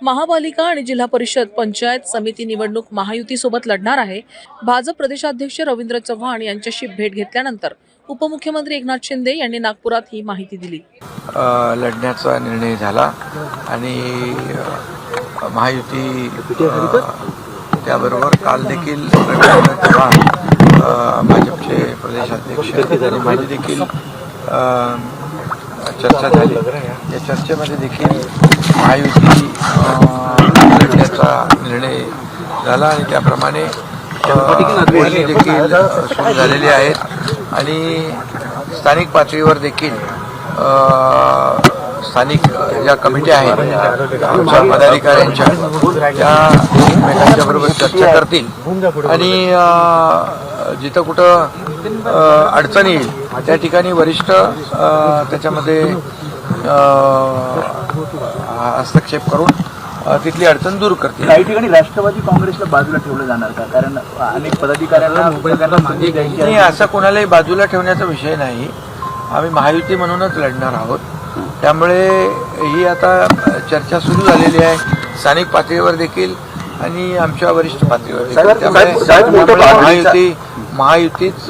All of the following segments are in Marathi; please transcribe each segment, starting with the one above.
महापालिका आणि जिल्हा परिषद पंचायत समिती निवडणूक महायुतीसोबत लढणार आहे। भाजप प्रदेशाध्यक्ष रवींद्र चव्हाण यांच्याशी भेट घेतल्यानंतर उपमुख्यमंत्री एकनाथ शिंदे यांनी नागपुरात ही माहिती दिली। लढण्याचा निर्णय झाला आणि महायुती त्याबरोबर काल देखील रवींद्र चव्हाण भाजपचे प्रदेशाध्यक्ष आणि माझी देखील चर्चा झाली। या चर्चेमध्ये देखील महायुती लढण्याचा निर्णय झाला आणि त्याप्रमाणे बोलणी देखील सुरू झालेली आहेत आणि स्थानिक पातळीवर देखील स्थानिक ज्या कमिट्या आहेत आमच्या पदाधिकाऱ्यांच्या त्या एकमेकांच्या बरोबर चर्चा करतील आणि जिथं कुठं अडचण येईल त्या ठिकाणी वरिष्ठ त्याच्यामध्ये हस्तक्षेप करून तिथली अडचण दूर करतील। काही ठिकाणी राष्ट्रवादी काँग्रेसला बाजूला ठेवलं जाणार का? कारण अनेक पदाधिकाऱ्यांना संधी द्यायची नाही, असं कोणालाही बाजूला ठेवण्याचा विषय नाही। आम्ही महायुती म्हणूनच लढणार आहोत। त्यामुळे ही आता चर्चा सुरू झालेली आहे स्थानिक पातळीवर देखील आणि आमच्या वरिष्ठ पातळीवर। त्यामुळे महायुतीच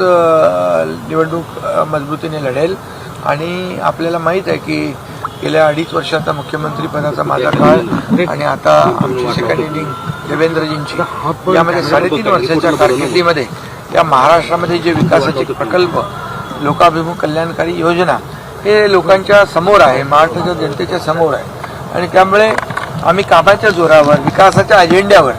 निवडणूक मजबूतीने लढेल आणि आपल्याला माहीत आहे की गेल्या 2.5 वर्षाचा मुख्यमंत्री पदाचा माझा काळ आणि आता आमची सेकंड इनिंग देवेंद्रजींची यामध्ये 3.5 वर्षाच्या कारकिर्दीमध्ये या महाराष्ट्रामध्ये जे विकासाचे प्रकल्प लोकाभिमुख कल्याणकारी योजना हे लोकांच्या समोर आहे, महाराष्ट्राच्या जनतेच्या समोर आहे आणि त्यामुळे आम्ही कामाच्या जोरावर विकासाच्या अजेंड्यावर